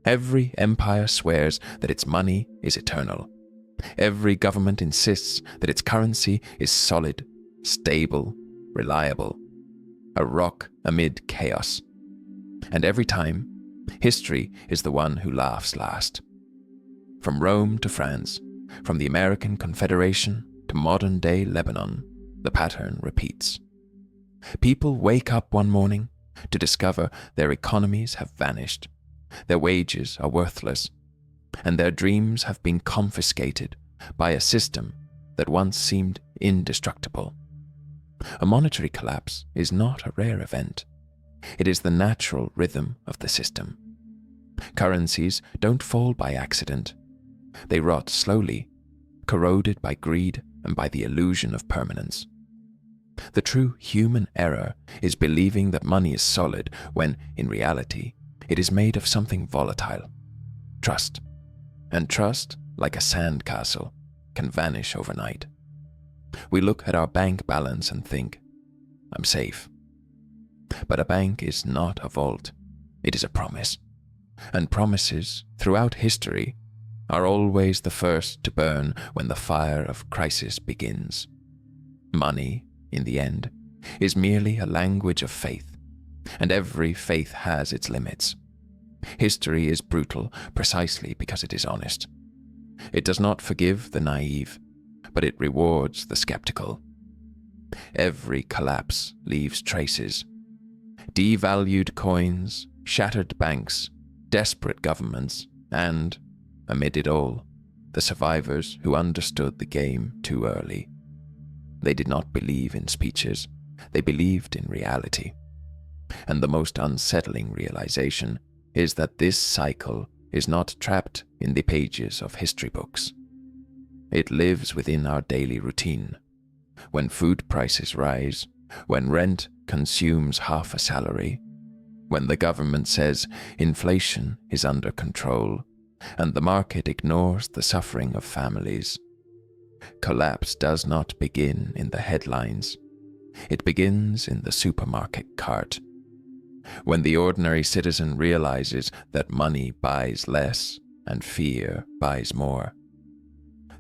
Every empire swears that its money is eternal. Every government insists that its currency is solid, stable, reliable, a rock amid chaos. And every time, history is the one who laughs last. From Rome to France, from the American Confederation to modern-day Lebanon, the pattern repeats. People wake up one morning to discover their economies have vanished, their wages are worthless, and their dreams have been confiscated by a system that once seemed indestructible. A monetary collapse is not a rare event. It is the natural rhythm of the system. Currencies don't fall by accident. They rot slowly, corroded by greed and by the illusion of permanence. The true human error is believing that money is solid when, in reality, it is made of something volatile: trust. And trust, like a sandcastle, can vanish overnight. We look at our bank balance and think, I'm safe. But a bank is not a vault, it is a promise. And promises, throughout history, are always the first to burn when the fire of crisis begins. Money, in the end, is merely a language of faith, and every faith has its limits. History is brutal precisely because it is honest. It does not forgive the naive, but it rewards the skeptical. Every collapse leaves traces. Devalued coins, shattered banks, desperate governments, and, amid it all, the survivors who understood the game too early. They did not believe in speeches, they believed in reality. And the most unsettling realization is that this cycle is not trapped in the pages of history books. It lives within our daily routine. When food prices rise, when rent consumes half a salary, when the government says inflation is under control, and the market ignores the suffering of families. Collapse does not begin in the headlines. It begins in the supermarket cart. When the ordinary citizen realizes that money buys less and fear buys more.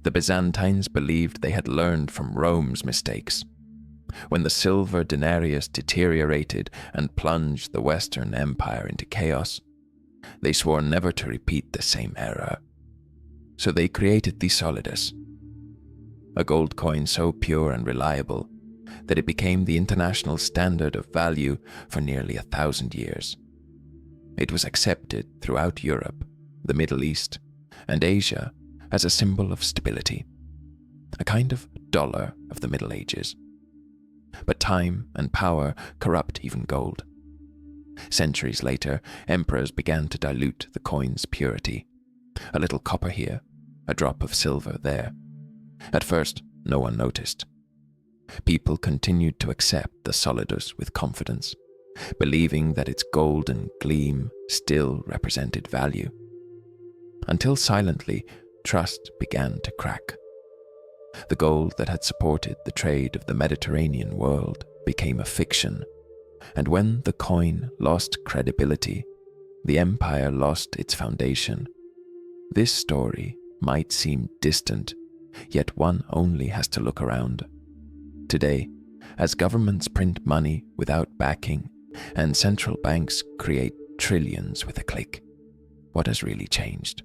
The Byzantines believed they had learned from Rome's mistakes. When the silver denarius deteriorated and plunged the Western Empire into chaos, they swore never to repeat the same error. So they created the solidus, a gold coin so pure and reliable that it became the international standard of value for nearly 1,000 years. It was accepted throughout Europe, the Middle East, and Asia as a symbol of stability, a kind of dollar of the Middle Ages. But time and power corrupt even gold. Centuries later, emperors began to dilute the coin's purity. A little copper here, a drop of silver there. At first, no one noticed. People continued to accept the solidus with confidence, believing that its golden gleam still represented value. Until silently, trust began to crack. The gold that had supported the trade of the Mediterranean world became a fiction, and when the coin lost credibility, the empire lost its foundation. This story might seem distant, yet one only has to look around. Today, as governments print money without backing and central banks create trillions with a click, what has really changed?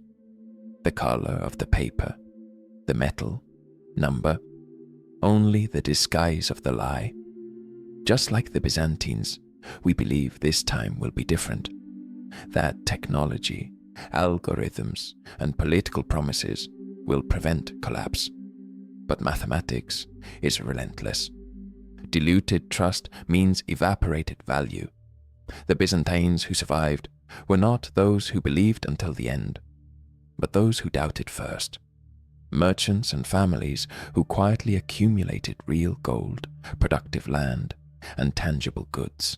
The color of the paper, the metal, number, only the disguise of the lie. Just like the Byzantines, we believe this time will be different. That technology, algorithms, and political promises will prevent collapse. But mathematics is relentless. Diluted trust means evaporated value. The Byzantines who survived were not those who believed until the end, but those who doubted first. Merchants and families who quietly accumulated real gold, productive land, and tangible goods.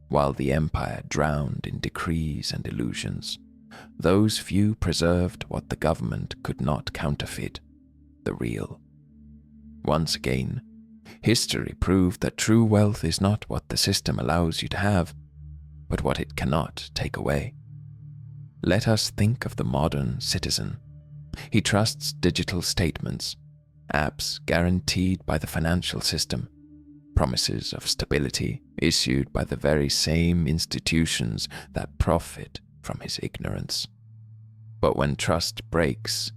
While the empire drowned in decrees and illusions, those few preserved what the government could not counterfeit, the real. Once again, history proved that true wealth is not what the system allows you to have, but what it cannot take away. let us think of the modern citizen. He trusts digital statements, apps guaranteed by the financial system, promises of stability issued by the very same institutions that profit from his ignorance. But when trust breaks,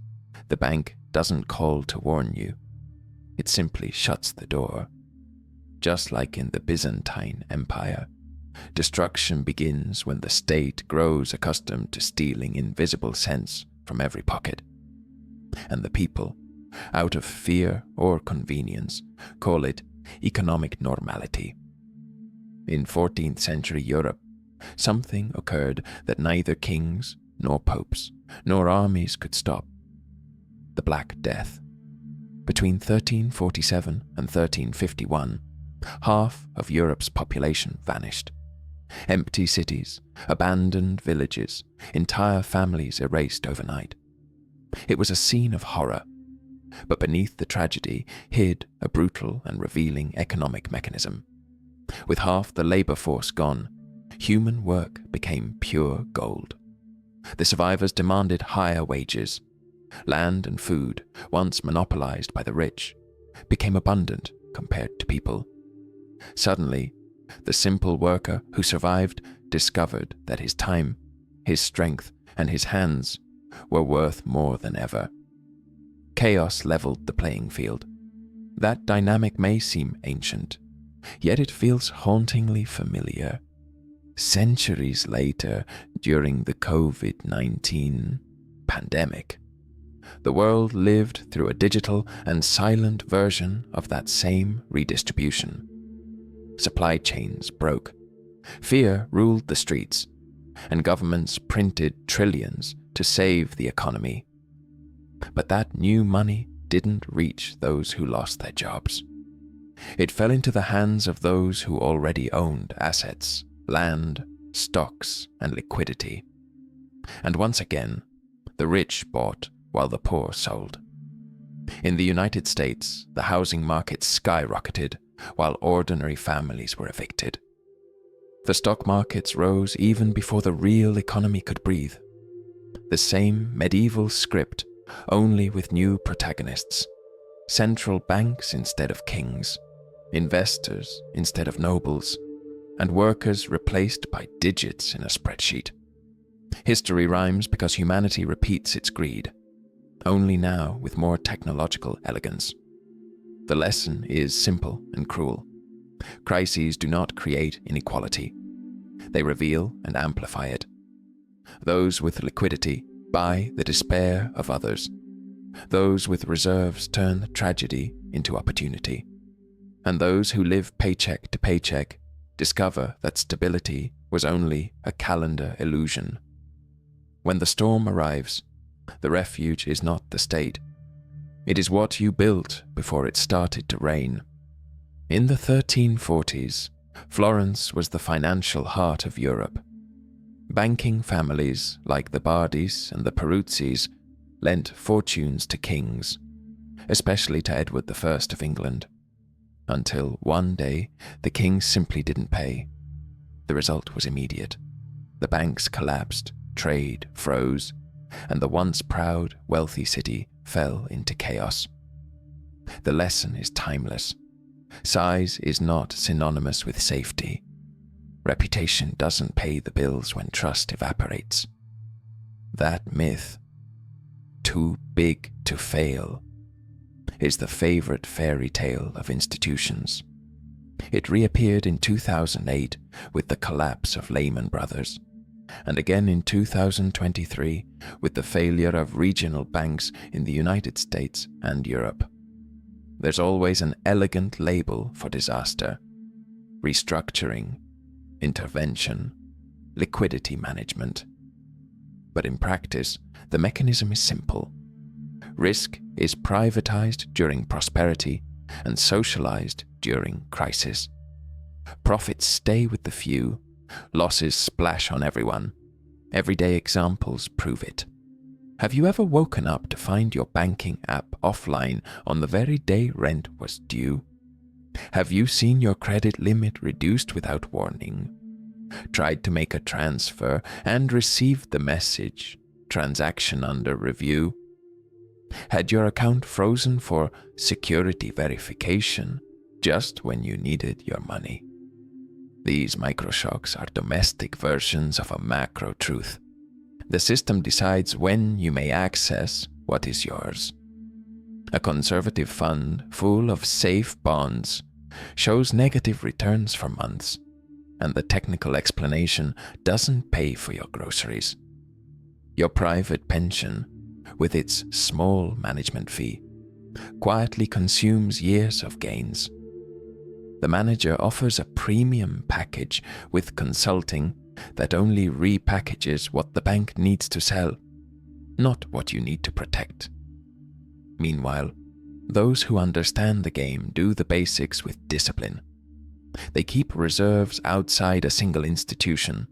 the bank doesn't call to warn you. It simply shuts the door. Just like in the Byzantine Empire, destruction begins when the state grows accustomed to stealing invisible cents from every pocket. And the people, out of fear or convenience, call it economic normality. In 14th century Europe, something occurred that neither kings, nor popes, nor armies could stop. The Black Death. Between 1347 and 1351, half of Europe's population vanished. Empty cities, abandoned villages, entire families erased overnight. It was a scene of horror, but beneath the tragedy hid a brutal and revealing economic mechanism. With half the labor force gone, human work became pure gold. The survivors demanded higher wages. Land and food, once monopolized by the rich, became abundant compared to people. Suddenly, the simple worker who survived discovered that his time, his strength, and his hands were worth more than ever. Chaos leveled the playing field. That dynamic may seem ancient, yet it feels hauntingly familiar. Centuries later, during the COVID-19 pandemic, the world lived through a digital and silent version of that same redistribution. Supply chains broke, fear ruled the streets, and governments printed trillions to save the economy. But that new money didn't reach those who lost their jobs. It fell into the hands of those who already owned assets, land, stocks, and liquidity. And once again, the rich bought while the poor sold. In the United States, the housing market skyrocketed while ordinary families were evicted. The stock markets rose even before the real economy could breathe. The same medieval script, only with new protagonists. Central banks instead of kings, investors instead of nobles, and workers replaced by digits in a spreadsheet. History rhymes because humanity repeats its greed, only now with more technological elegance. The lesson is simple and cruel. Crises do not create inequality. They reveal and amplify it. Those with liquidity buy the despair of others. Those with reserves turn tragedy into opportunity. And those who live paycheck to paycheck discover that stability was only a calendar illusion. When the storm arrives, the refuge is not the state. It is what you built before it started to rain. In the 1340s, Florence was the financial heart of Europe. Banking families like the Bardis and the Peruzzis lent fortunes to kings, especially to Edward I of England, until one day the king simply didn't pay. The result was immediate. The banks collapsed, trade froze, and the once proud, wealthy city fell into chaos. The lesson is timeless. Size is not synonymous with safety. Reputation doesn't pay the bills when trust evaporates. That myth, too big to fail, is the favorite fairy tale of institutions. It reappeared in 2008 with the collapse of Lehman Brothers, and again in 2023 with the failure of regional banks in the United States and Europe. There's always an elegant label for disaster: restructuring, intervention, liquidity management. But in practice, the mechanism is simple. Risk is privatized during prosperity and socialized during crisis. Profits stay with the few, losses splash on everyone. Everyday examples prove it. Have you ever woken up to find your banking app offline on the very day rent was due? Have you seen your credit limit reduced without warning? tried to make a transfer, and received the message, "Transaction under review." Had your account frozen for security verification just when you needed your money. These microshocks are domestic versions of a macro truth. The system decides when you may access what is yours. A conservative fund full of safe bonds shows negative returns for months, and the technical explanation doesn't pay for your groceries. Your private pension, with its small management fee, quietly consumes years of gains. The manager offers a premium package with consulting that only repackages what the bank needs to sell, not what you need to protect. Meanwhile, those who understand the game do the basics with discipline. They keep reserves outside a single institution,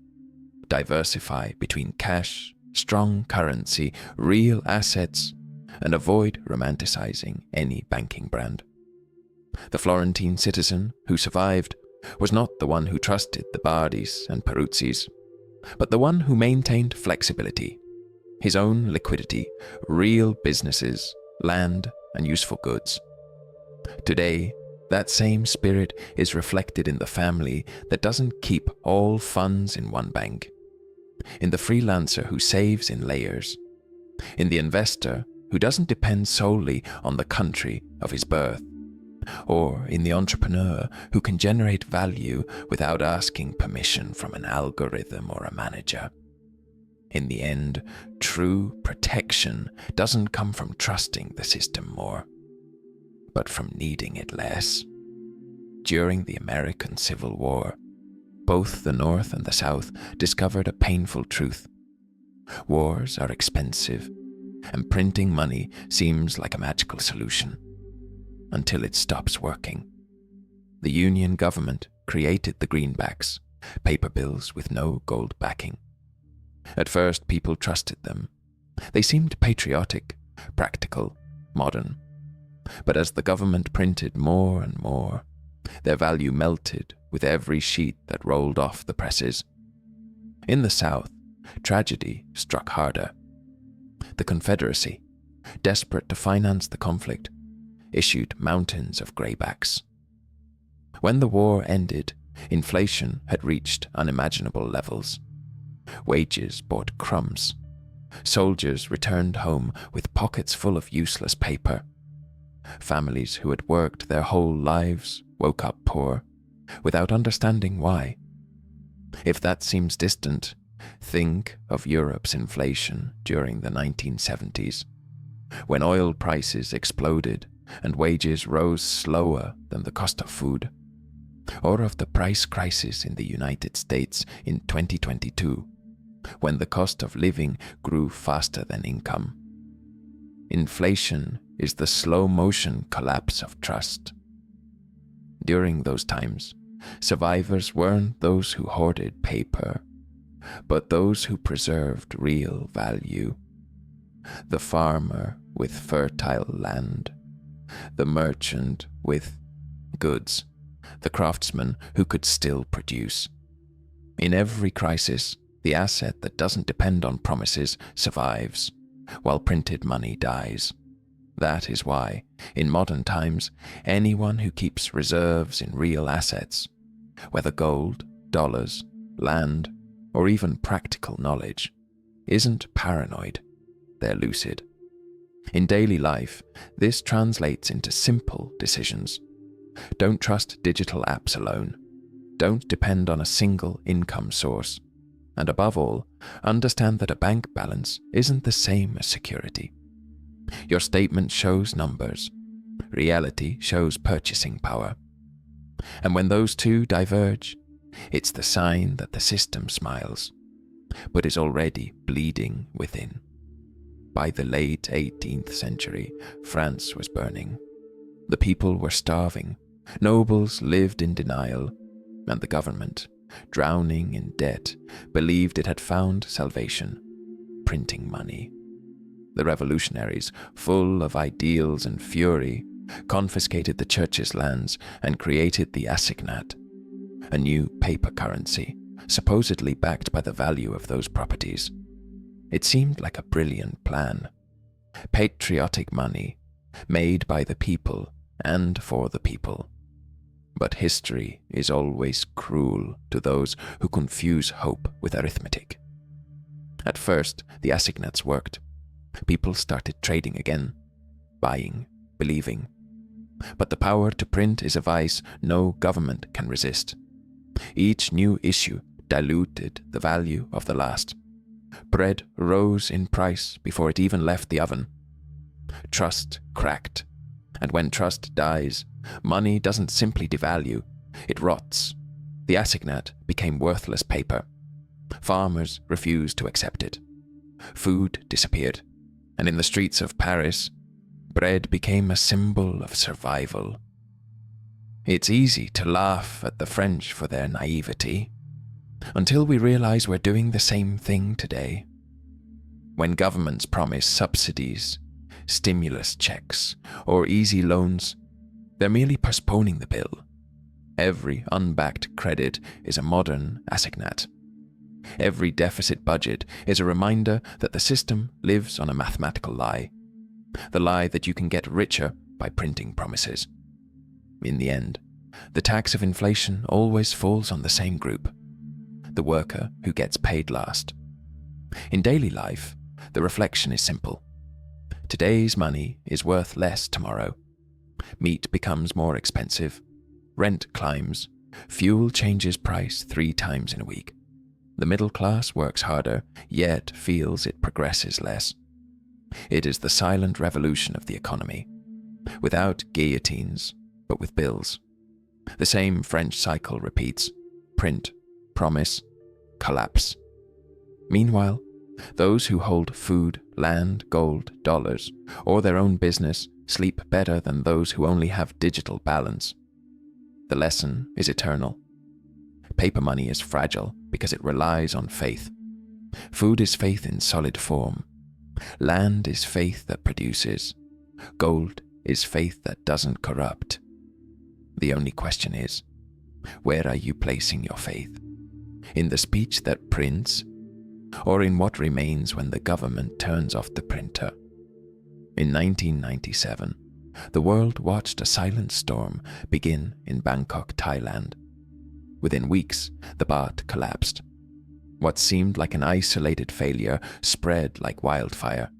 diversify between cash, strong currency, real assets, and avoid romanticizing any banking brand. The Florentine citizen who survived was not the one who trusted the Bardis and Peruzzis, but the one who maintained flexibility, his own liquidity, real businesses, land, and useful goods. Today, that same spirit is reflected in the family that doesn't keep all funds in one bank, in the freelancer who saves in layers, in the investor who doesn't depend solely on the country of his birth, or in the entrepreneur who can generate value without asking permission from an algorithm or a manager. In the end, true protection doesn't come from trusting the system more, but from needing it less. During the American Civil War, both the North and the South discovered a painful truth. Wars are expensive, and printing money seems like a magical solution, until it stops working. The Union government created the greenbacks, paper bills with no gold backing. At first, people trusted them. They seemed patriotic, practical, modern. But as the government printed more and more, their value melted with every sheet that rolled off the presses. In the South, tragedy struck harder. The Confederacy, desperate to finance the conflict, issued mountains of graybacks. When the war ended, inflation had reached unimaginable levels. Wages bought crumbs. Soldiers returned home with pockets full of useless paper. Families who had worked their whole lives woke up poor, without understanding why. If that seems distant, think of Europe's inflation during the 1970s, when oil prices exploded and wages rose slower than the cost of food, or of the price crisis in the United States in 2022, when the cost of living grew faster than income. Inflation is the slow-motion collapse of trust. During those times, survivors weren't those who hoarded paper, but those who preserved real value. The farmer with fertile land, the merchant with goods, the craftsman who could still produce. In every crisis, the asset that doesn't depend on promises survives, while printed money dies. That is why, in modern times, anyone who keeps reserves in real assets, whether gold, dollars, land, or even practical knowledge, isn't paranoid, they're lucid. In daily life, this translates into simple decisions. Don't trust digital apps alone. Don't depend on a single income source. And above all, understand that a bank balance isn't the same as security. Your statement shows numbers. Reality shows purchasing power. And when those two diverge, it's the sign that the system smiles, but is already bleeding within. By the late 18th century, France was burning. The people were starving. Nobles lived in denial, and the government, drowning in debt, believed it had found salvation: printing money. The revolutionaries, full of ideals and fury, confiscated the church's lands and created the assignat, a new paper currency, supposedly backed by the value of those properties. It seemed like a brilliant plan. Patriotic money, made by the people and for the people. But history is always cruel to those who confuse hope with arithmetic. At first, the assignats worked. People started trading again, buying, believing. But the power to print is a vice no government can resist. Each new issue diluted the value of the last. Bread rose in price before it even left the oven. Trust cracked, and when trust dies, money doesn't simply devalue, it rots. The assignat became worthless paper. Farmers refused to accept it. Food disappeared, and in the streets of Paris, bread became a symbol of survival. It's easy to laugh at the French for their naivety, until we realize we're doing the same thing today. When governments promise subsidies, stimulus checks, or easy loans, they're merely postponing the bill. Every unbacked credit is a modern assignat. Every deficit budget is a reminder that the system lives on a mathematical lie. The lie that you can get richer by printing promises. In the end, the tax of inflation always falls on the same group, the worker who gets paid last. In daily life, the reflection is simple. Today's money is worth less tomorrow. Meat becomes more expensive. Rent climbs. Fuel changes price 3 times in a week. The middle class works harder, yet feels it progresses less. It is the silent revolution of the economy, without guillotines, but with bills. The same French cycle repeats: print, promise, collapse. Meanwhile, those who hold food, land, gold, dollars, or their own business sleep better than those who only have digital balance. The lesson is eternal. Paper money is fragile because it relies on faith. Food is faith in solid form. Land is faith that produces. Gold is faith that doesn't corrupt. The only question is, where are you placing your faith? In the speech that prints, or in what remains when the government turns off the printer? In 1997, the world watched a silent storm begin in Bangkok, Thailand. Within weeks, the baht collapsed. What seemed like an isolated failure spread like wildfire.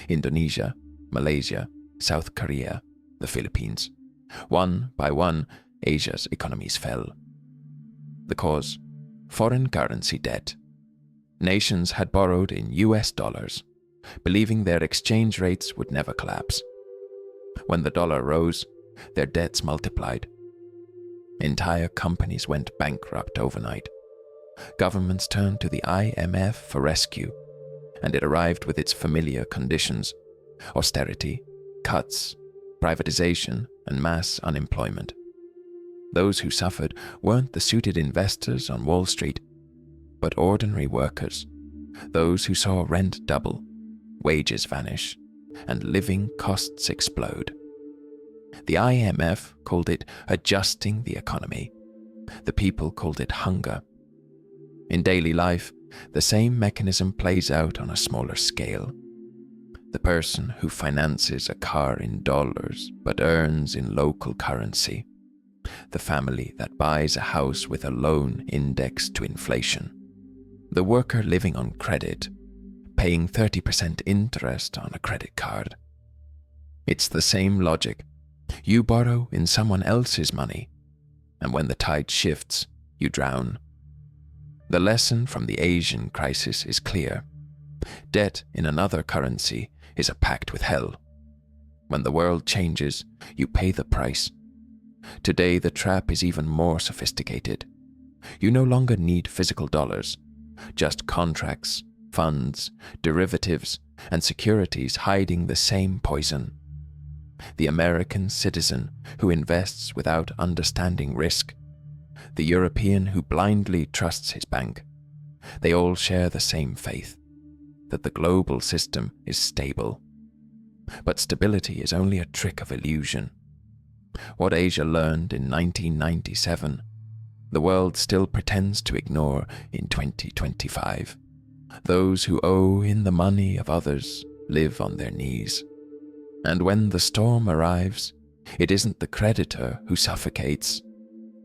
Indonesia, Malaysia, South Korea, the Philippines. One by one, Asia's economies fell. The cause? Foreign currency debt. Nations had borrowed in US dollars, believing their exchange rates would never collapse. When the dollar rose, their debts multiplied. Entire companies went bankrupt overnight. Governments turned to the IMF for rescue, and it arrived with its familiar conditions: austerity, cuts, privatization, and mass unemployment. Those who suffered weren't the suited investors on Wall Street, but ordinary workers, those who saw rent double, wages vanish, and living costs explode. The IMF called it adjusting the economy. The people called it hunger. In daily life, the same mechanism plays out on a smaller scale. The person who finances a car in dollars but earns in local currency. The family that buys a house with a loan indexed to inflation. The worker living on credit, paying 30% interest on a credit card. It's the same logic. You borrow in someone else's money, and when the tide shifts, you drown. The lesson from the Asian crisis is clear. Debt in another currency is a pact with hell. When the world changes, you pay the price. Today, the trap is even more sophisticated. You no longer need physical dollars, just contracts, funds, derivatives, and securities hiding the same poison. The American citizen who invests without understanding risk. The European who blindly trusts his bank. They all share the same faith, that the global system is stable. But stability is only a trick of illusion. What Asia learned in 1997, the world still pretends to ignore in 2025. Those who owe in the money of others live on their knees. And when the storm arrives, it isn't the creditor who suffocates,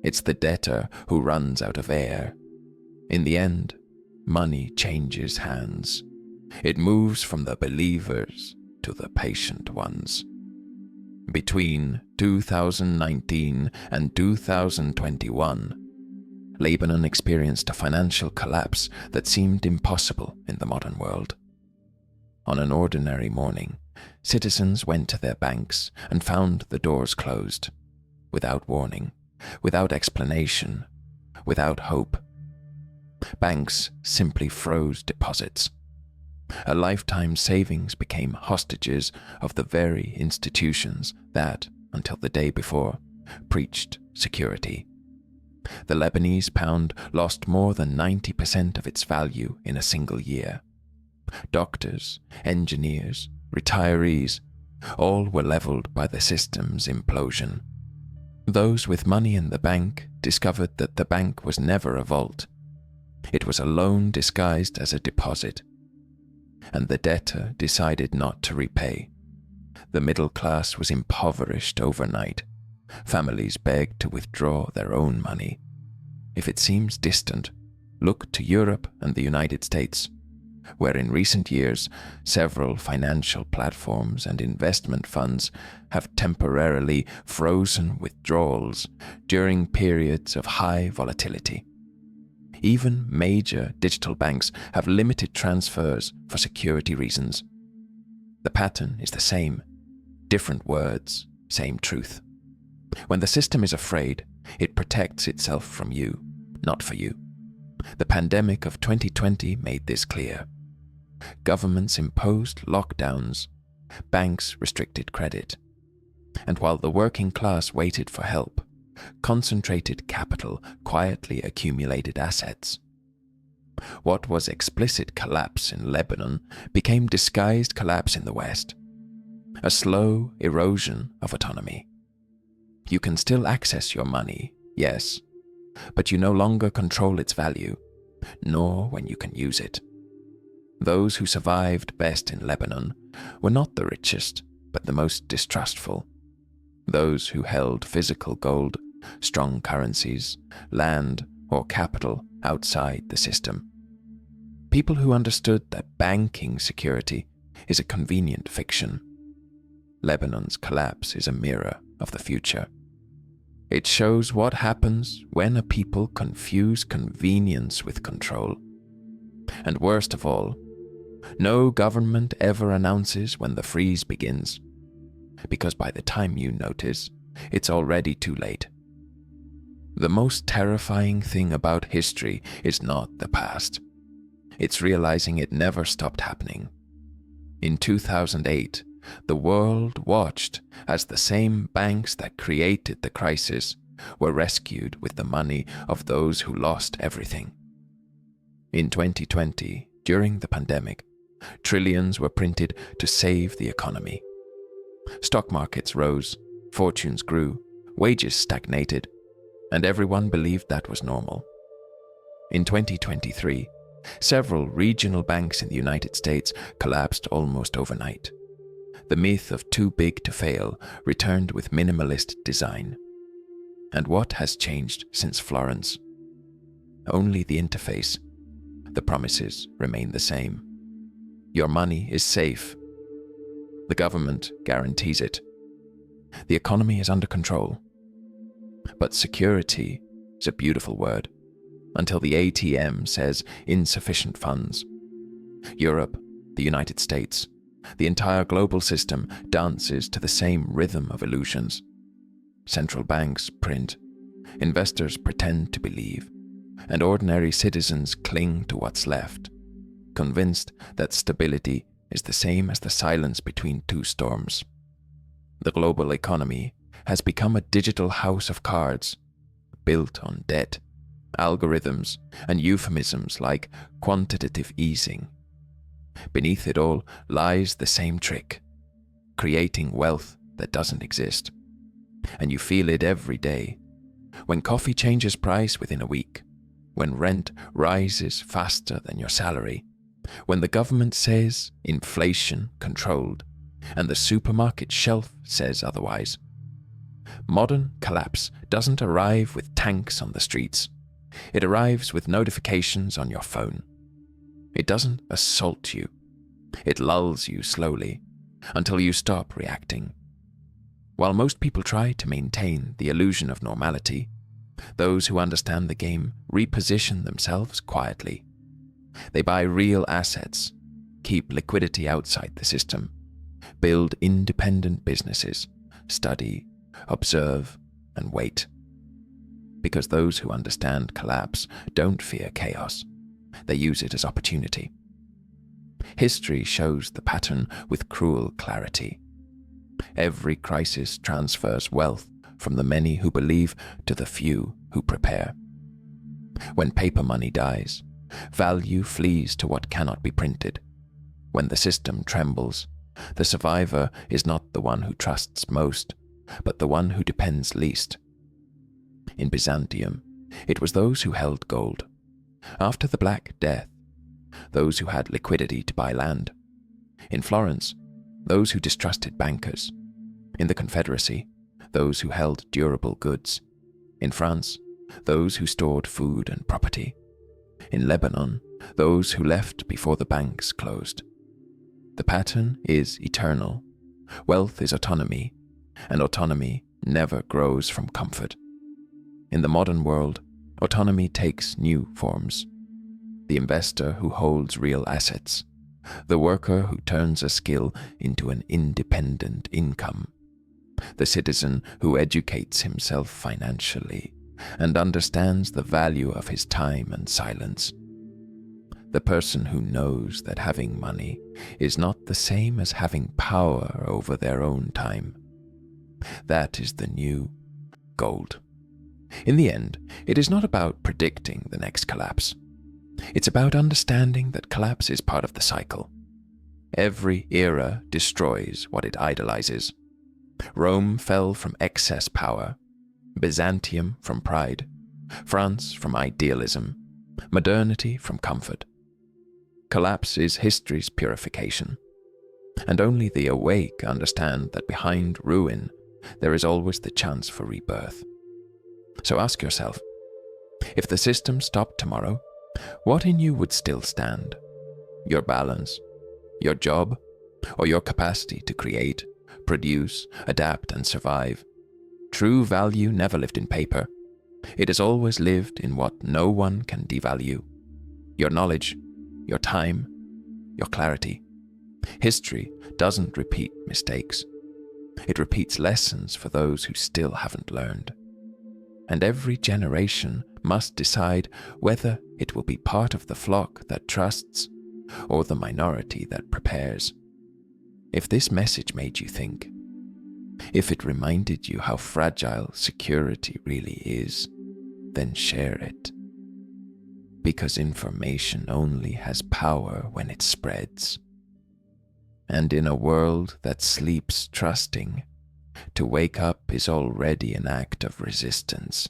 it's the debtor who runs out of air. In the end, money changes hands. It moves from the believers to the patient ones. Between 2019 and 2021, Lebanon experienced a financial collapse that seemed impossible in the modern world. On an ordinary morning, citizens went to their banks and found the doors closed, without warning, without explanation, without hope. Banks simply froze deposits. A lifetime's savings became hostages of the very institutions that, until the day before, preached security. The Lebanese pound lost more than 90% of its value in a single year. Doctors, engineers, retirees, all were leveled by the system's implosion. Those with money in the bank discovered that the bank was never a vault. It was a loan disguised as a deposit. And the debtor decided not to repay. The middle class was impoverished overnight. Families begged to withdraw their own money. If it seems distant, look to Europe and the United States, where in recent years several financial platforms and investment funds have temporarily frozen withdrawals during periods of high volatility. Even major digital banks have limited transfers for security reasons. The pattern is the same. Different words, same truth. When the system is afraid, it protects itself from you, not for you. The pandemic of 2020 made this clear. Governments imposed lockdowns, banks restricted credit, and while the working class waited for help, concentrated capital quietly accumulated assets. What was explicit collapse in Lebanon became disguised collapse in the West. A slow erosion of autonomy. You can still access your money, yes, but you no longer control its value, nor when you can use it. Those who survived best in Lebanon were not the richest, but the most distrustful. Those who held physical gold, strong currencies, land, or capital outside the system. People who understood that banking security is a convenient fiction. Lebanon's collapse is a mirror of the future. It shows what happens when a people confuse convenience with control. And worst of all, no government ever announces when the freeze begins, because by the time you notice, it's already too late. The most terrifying thing about history is not the past. It's realizing it never stopped happening. In 2008, the world watched as the same banks that created the crisis were rescued with the money of those who lost everything. In 2020, during the pandemic, trillions were printed to save the economy. Stock markets rose, fortunes grew, wages stagnated, and everyone believed that was normal. In 2023, several regional banks in the United States collapsed almost overnight. The myth of too big to fail returned with minimalist design. And what has changed since Florence? Only the interface. The promises remain the same. Your money is safe. The government guarantees it. The economy is under control. But security is a beautiful word, until the ATM says insufficient funds. Europe, the United States, the entire global system dances to the same rhythm of illusions. Central banks print, investors pretend to believe, and ordinary citizens cling to what's left, convinced that stability is the same as the silence between two storms. The global economy has become a digital house of cards, built on debt, algorithms, and euphemisms like quantitative easing. Beneath it all lies the same trick, creating wealth that doesn't exist. And you feel it every day, when coffee changes price within a week, when rent rises faster than your salary, when the government says inflation controlled and the supermarket shelf says otherwise. Modern collapse doesn't arrive with tanks on the streets. It arrives with notifications on your phone. It doesn't assault you. It lulls you slowly until you stop reacting. While most people try to maintain the illusion of normality, those who understand the game reposition themselves quietly. They buy real assets, keep liquidity outside the system, build independent businesses, study, observe, and wait. Because those who understand collapse don't fear chaos. They use it as opportunity. History shows the pattern with cruel clarity. Every crisis transfers wealth from the many who believe to the few who prepare. When paper money dies, value flees to what cannot be printed. When the system trembles, the survivor is not the one who trusts most, but the one who depends least. In Byzantium, it was those who held gold. After the Black Death, those who had liquidity to buy land. In Florence, those who distrusted bankers. In the Confederacy, those who held durable goods. In France, those who stored food and property. In Lebanon, those who left before the banks closed. The pattern is eternal. Wealth is autonomy, and autonomy never grows from comfort. In the modern world, autonomy takes new forms. The investor who holds real assets, the worker who turns a skill into an independent income, the citizen who educates himself financially and understands the value of his time and silence, the person who knows that having money is not the same as having power over their own time. That is the new gold. In the end, it is not about predicting the next collapse. It's about understanding that collapse is part of the cycle. Every era destroys what it idolizes. Rome fell from excess power, Byzantium from pride, France from idealism, modernity from comfort. Collapse is history's purification, and only the awake understand that behind ruin there is always the chance for rebirth. So ask yourself, if the system stopped tomorrow, what in you would still stand? Your balance, your job, or your capacity to create, produce, adapt, and survive? True value never lived in paper. It has always lived in what no one can devalue: your knowledge, your time, your clarity. History doesn't repeat mistakes. It repeats lessons for those who still haven't learned. And every generation must decide whether it will be part of the flock that trusts or the minority that prepares. If this message made you think, if it reminded you how fragile security really is, then share it. Because information only has power when it spreads. And in a world that sleeps trusting, to wake up is already an act of resistance.